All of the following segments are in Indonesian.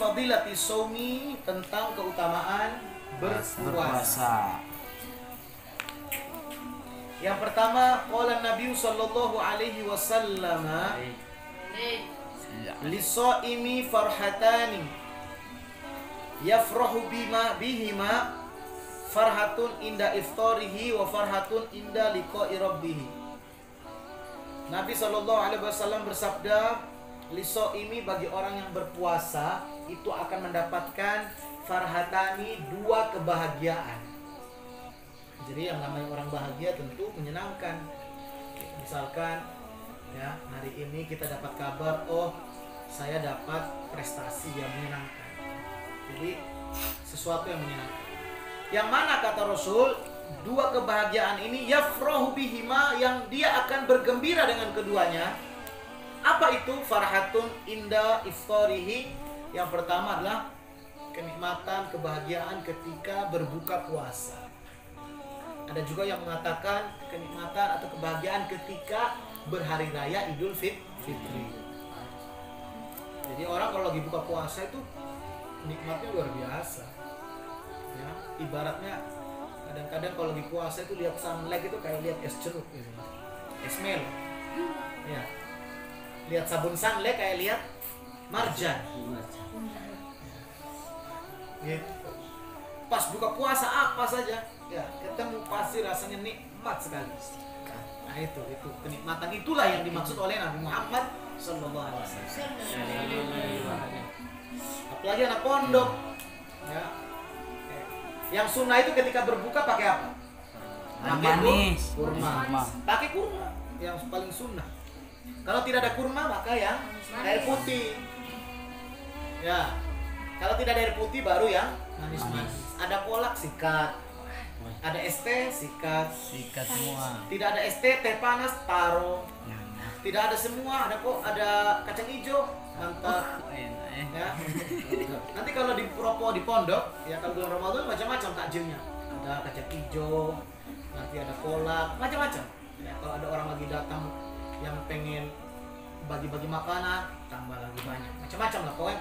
fadilati shaumi, tentang keutamaan berpuasa. Yang pertama, qala Nabi sallallahu alaihi wasallam, lis-shaimi farhatani yafrahu bihima farhatun inda iftarihi wa farhatun inda liqa'i rabbih. Nabi sallallahu alaihi wasallam bersabda, lis-shaimi, bagi orang yang berpuasa itu akan mendapatkan farhatani, dua kebahagiaan. Jadi yang namanya orang bahagia tentu menyenangkan. Misalkan ya, hari ini kita dapat kabar, oh saya dapat prestasi yang menyenangkan. Jadi sesuatu yang menyenangkan. Yang mana kata Rasul, dua kebahagiaan ini yafrahu bihima, yang dia akan bergembira dengan keduanya. Apa itu? Farhatun inda iftarihi. Yang pertama adalah kenikmatan, kebahagiaan ketika berbuka puasa. Ada juga yang mengatakan kenikmatan atau kebahagiaan ketika berhari raya Idul Fitri. Jadi orang kalau lagi buka puasa itu nikmatnya luar biasa. Ya, ibaratnya kadang-kadang kalau lagi puasa itu lihat sunlight itu kayak lihat es jeruk gitu. Es melo. Ya. Lihat sabun sunlight kayak lihat marjan. Gitu. Pas buka puasa apa saja, ya ketemu pasti rasanya nikmat sekali. Nah itu kenikmatan, itulah yang dimaksud oleh Nabi Muhammad sallallahu alaihi wasallam. Apalagi anak pondok, ya. Yang sunnah itu ketika berbuka pakai apa? Manis, kurma. Pakai kurma, yang paling sunnah. Kalau tidak ada kurma maka yang air putih. Ya. Kalau tidak ada air putih baru yang manis-manis. Ada kolak, sikat. Ada es teh, sikat semua. Tidak ada es teh, teh panas, taruh. Tidak ada semua, ada kacang hijau, mantap. Ya. Nanti kalau di pondok, ya kalau bulan Ramadan macam-macam takjilnya. Ada kacang hijau, nanti ada kolak, macam-macam. Ya, kalau ada orang lagi datang yang pengen bagi-bagi makanan, tambah lagi banyak. Macam-macam lah. Pokoknya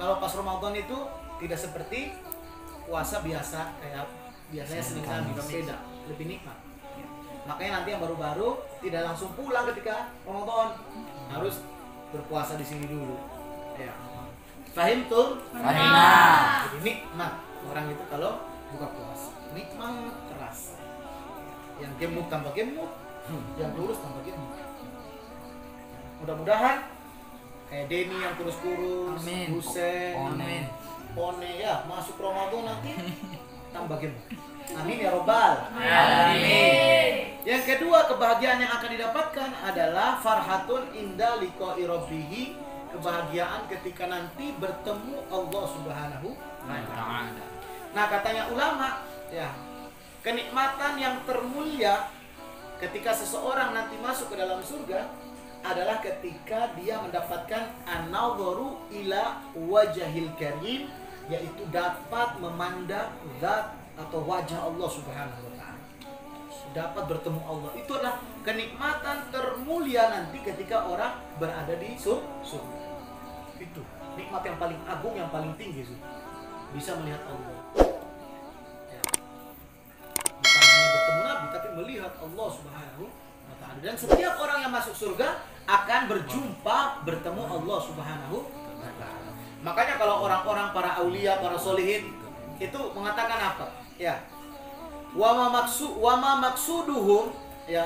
kalau pas Ramadan itu tidak seperti puasa biasa, kayak biasanya Senin Kamis, beda, lebih nikmat. Ya. Makanya nanti yang baru-baru tidak langsung pulang ketika Ramadan, harus berpuasa di sini dulu. Ya. Fahim tuh? Fahimah. Jadi nikmat orang itu kalau buka puasa, nikmat terasa. Yang gemuk tambah gemuk, yang kurus tambah gemuk. Mudah-mudahan kayak Denny yang kurus-kurus, Husen, Pone ya, masuk Ramadan nanti tambah gemuk. Amin ya robbal alamin. Yang kedua, kebahagiaan yang akan didapatkan adalah farhatun inda liqa'i rabbih, kebahagiaan ketika nanti bertemu Allah Subhanahu wa taala. Nah, katanya ulama, ya, kenikmatan yang termulia ketika seseorang nanti masuk ke dalam surga adalah ketika dia mendapatkan an-nadharu ila wajhil karim, yaitu dapat memandang zat atau wajah Allah Subhanahu wa taala. Dapat bertemu Allah. Itu adalah kenikmatan termulia nanti ketika orang berada di surga. Itu nikmat yang paling agung, yang paling tinggi, bisa melihat Allah. Ya. Bukan hanya bertemu Nabi, tapi melihat Allah Subhanahu wa taala. Dan setiap orang yang masuk surga akan bertemu Allah Subhanahu wa taala. Makanya kalau orang-orang para aulia, para solihin itu mengatakan apa? Ya. Wa ma maksuduhum ya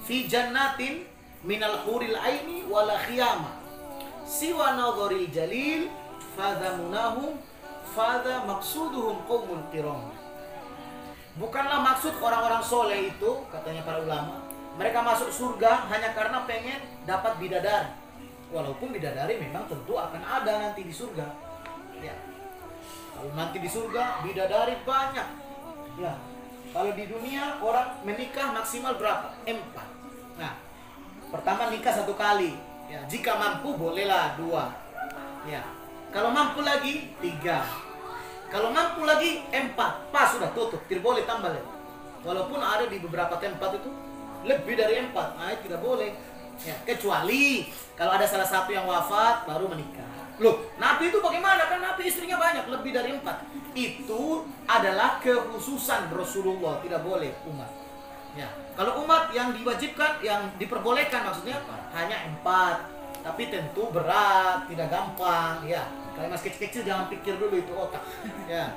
fi jannatin minal huril aini wala khiyama siwa nadharil jalil fadhamunahum fadha maksuduhum qaumul kiram. Bukanlah maksud orang-orang soleh itu, katanya para ulama, mereka masuk surga hanya karena pengen dapat bidadari. Walaupun bidadari memang tentu akan ada nanti di surga. Ya. Kalau nanti di surga bidadari banyak. Ya. Kalau di dunia orang menikah maksimal berapa? 4. Nah, pertama nikah 1 kali. Ya, jika mampu bolehlah 2. Ya. Kalau mampu lagi 3. Kalau mampu lagi 4. Pas sudah tutup, tidak boleh tambah lagi. Walaupun ada di beberapa tempat itu lebih dari 4. Nah, tidak boleh. Ya, kecuali kalau ada salah satu yang wafat baru menikah. Loh, Nabi itu bagaimana? Kan Nabi istrinya banyak, lebih dari 4. Itu adalah kekhususan Rasulullah, tidak boleh umat. Ya, kalau umat yang diwajibkan, yang diperbolehkan maksudnya hanya 4. Tapi tentu berat, tidak gampang. Ya, kalau masih kecil-kecil jangan pikir dulu itu otak. Ya,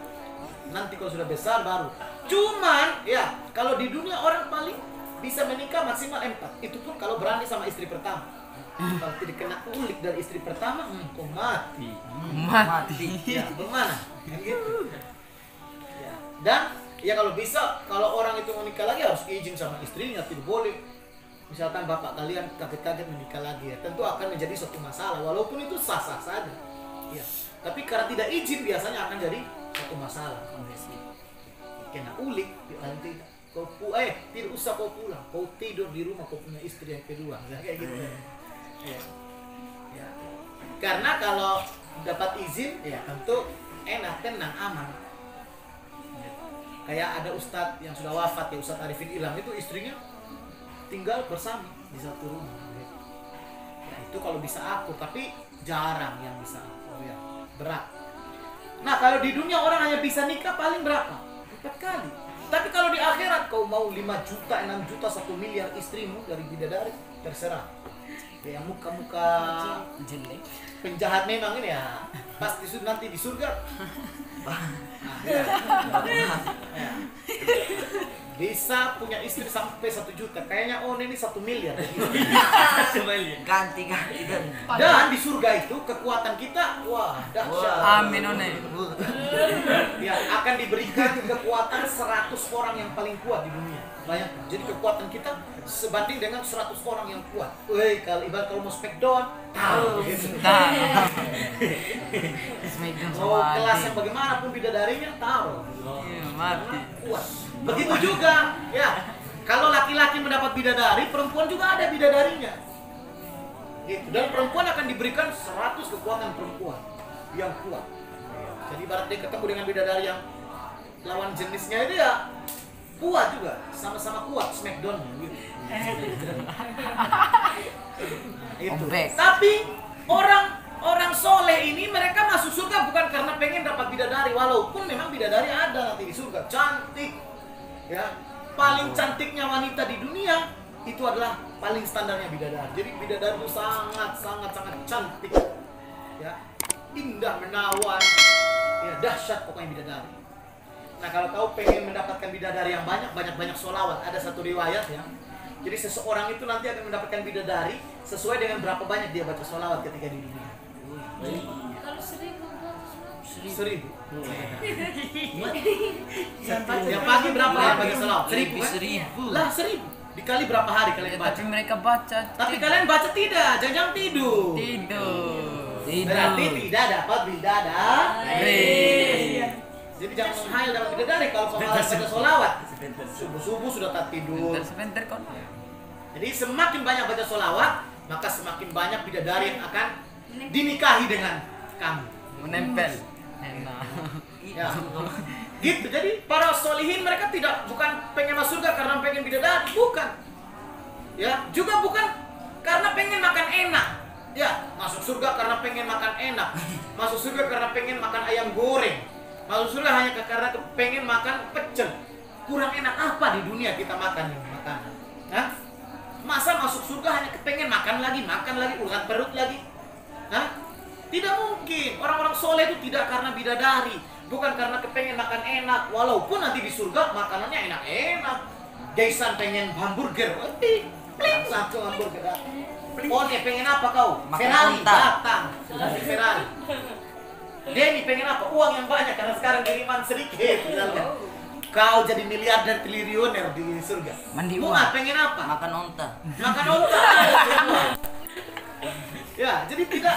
nanti kalau sudah besar baru. Cuman, ya, kalau di dunia orang paling bisa menikah maksimal 4. Itu pun kalau berani sama istri pertama. Kalau tidak kena ulik dari istri pertama, kau mati. Ya, bagaimana? Gitu. Ya. Dan ya kalau bisa, kalau orang itu menikah lagi harus izin sama istrinya, tidak boleh. Misalkan bapak kalian kaget-kaget menikah lagi, ya, tentu akan menjadi suatu masalah. Walaupun itu sah-sah saja. Ya. Tapi karena tidak izin biasanya akan jadi suatu masalah. Kena ulik, paling tidak. Tidak usah kau pulang, kau tidur di rumah, kau punya istri yang kedua, kayak gitu. Ya. Ya. Karena kalau dapat izin, ya tentu enak, tenang, aman. Ya. Kayak ada ustadz yang sudah wafat, ya Ustadz Arifin Ilham, itu istrinya tinggal bersama di satu rumah. Ya. Ya, itu kalau bisa aku, tapi jarang yang bisa aku. Ya. Berat. Nah kalau di dunia orang hanya bisa nikah paling berapa? 4 kali. Tapi kalau di akhirat kau mau 5 juta, 6 juta, 1 miliar istrimu dari bidadari, terserah. Ya muka-muka jelek penjahat memang ini ya, pasti nanti di surga. Ya. Bisa punya istri sampai 1 juta, kayaknya ini 1 miliar. Ganti Dan di surga itu kekuatan kita, wah dahsyat. Amin. Ya, akan diberikan kekuatan 100 orang yang paling kuat di dunia. Bayangkan, jadi kekuatan kita sebanding dengan 100 orang yang kuat. Woi, kalau ibarat kalau mau smackdown, tahu gitu. Mau kelas yang bagaimanapun bidadarinya, tahu. Mati. Kuat. Begitu juga, ya. Kalau laki-laki mendapat bidadari, perempuan juga ada bidadarinya. Gitu. Dan perempuan akan diberikan 100 kekuatan perempuan yang kuat. Jadi ibarat dia ketemu dengan bidadari yang lawan jenisnya itu ya kuat juga, sama-sama kuat smackdown gitu. Itu. Tapi orang soleh ini mereka masuk surga bukan karena pengen dapat bidadari, walaupun memang bidadari ada nanti di surga, cantik. Ya, paling cantiknya wanita di dunia itu adalah paling standarnya bidadari. Jadi bidadari itu sangat cantik. Ya, indah menawan. Ya, dahsyat pokoknya bidadari. Nah, kalau kau pengen mendapatkan bidadari yang banyak sholawat. Ada satu riwayat ya. Jadi seseorang itu nanti akan mendapatkan bidadari sesuai dengan berapa banyak dia baca sholawat ketika di dunia. Kalau 1000. Yang pagi berapa ya baca sholawat? 1000. Lah 1000. Dikali berapa hari kalian baca? Tapi mereka baca. Tapi kalian baca tidak, jangan tidur. Berarti tidak dapat bidadari. Jadi jangan menghayal dapat bidadari kalau kau malas baca sholawat. Subuh sudah tak tidur. Sebentar kok. Jadi semakin banyak baca sholawat, maka semakin banyak bidadari yang akan dinikahi dengan kamu. Menempel. Enak. Ya. Gitu. Jadi para solihin mereka bukan pengen masuk surga karena pengen bidadari, bukan. Ya, juga bukan karena pengen makan enak. Ya, masuk surga karena pengen makan enak. Masuk surga karena pengen makan ayam goreng. Masuk surga hanya karena pengen makan pecel. Kurang enak apa di dunia kita makan ini makanan? Hah? Masa masuk surga hanya kepengen makan lagi, urusan perut lagi? Hah? Tidak mungkin. Orang-orang soleh itu tidak karena bidadari, bukan karena kepengen makan enak. Walaupun nanti di surga makanannya enak-enak. Jaisan pengen hamburger, pling langsung hamburger. One pengen apa kau? Ferrari datang. Ferrari. Denny pengen apa? Uang yang banyak karena sekarang kiriman sedikit. Kau jadi miliarder triliuner di surga. Mandi uang. Bunga pengen apa? Makan onta. Makan onta. Ya, jadi tidak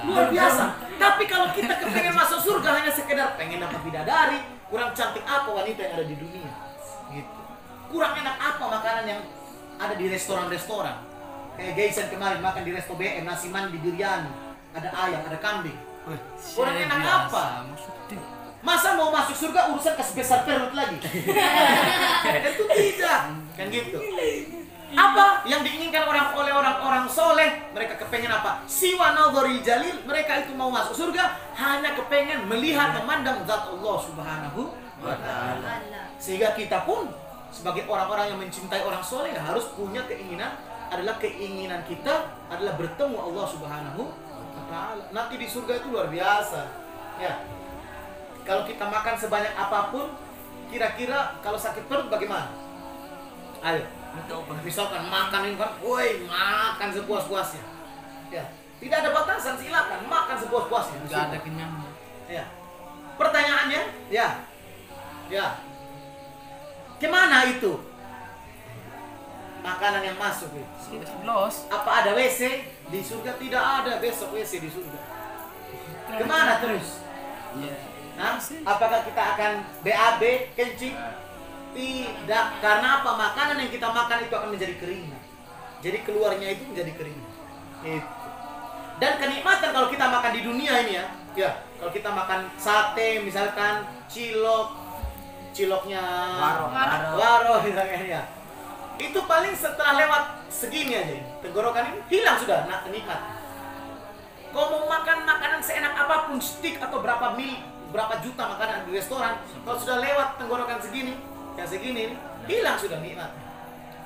luar biasa. Tapi kalau kita kepengen masuk surga hanya sekedar pengen dapat bidadari, kurang cantik apa wanita yang ada di dunia? Gitu. Kurang enak apa makanan yang ada di restoran-restoran? Kayak Gaysen kemarin makan di resto BM, nasi mandi, biryani, ada ayam, ada kambing. Kurang enak apa? Masa mau masuk surga urusan kasih besar perut lagi? Itu tidak, kan gitu. Apa yang diinginkan oleh orang-orang soleh? Mereka kepengen apa? Siwa nadharil jalil. Mereka itu mau masuk surga hanya kepengen melihat, memandang zat Allah Subhanahu wa ta'ala. Sehingga kita pun sebagai orang-orang yang mencintai orang soleh harus punya keinginan, adalah keinginan kita adalah bertemu Allah Subhanahu wa ta'ala. Nanti di surga itu luar biasa. Ya. Kalau kita makan sebanyak apapun, kira-kira kalau sakit perut bagaimana? Ayo. Misalkan makan ini kan, woi, makan sepuas-puasnya. Ya. Tidak ada batasan, silakan makan sepuas-puasnya. Enggak ada kenyangnya. Ya. Pertanyaannya, ya. Ya. Kemana itu makanan yang masuk itu? Los. Apa ada WC di surga? Tidak ada besok WC di surga. Kemana terus? Iya. Hah? Apakah kita akan BAB, kencing? Tidak. Karena apa? Makanan yang kita makan itu akan menjadi keringat. Jadi keluarnya itu menjadi keringat. Itu. Dan kenikmatan kalau kita makan di dunia ini ya. Ya, kalau kita makan sate misalkan, ciloknya waro misalnya ya. Itu paling setelah lewat segini aja, tenggorokan ini hilang sudah nikmat. Kau mau makan makanan seenak apapun, steak atau berapa juta makanan di restoran, kalau sudah lewat tenggorokan segini, kayak segini, hilang sudah nikmat.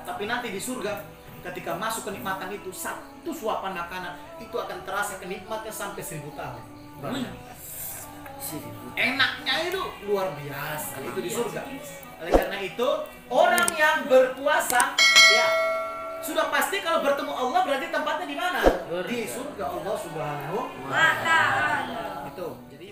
Tapi nanti di surga, ketika masuk kenikmatan itu, satu suapan makanan itu akan terasa kenikmatnya sampai 1000 tahun. Enaknya itu luar biasa, itu di surga. Oleh karena itu, orang yang berpuasa, ya sudah pasti kalau bertemu Allah berarti tempatnya di mana? Di surga Allah Subhanahu wa ta'ala. Itu. Jadi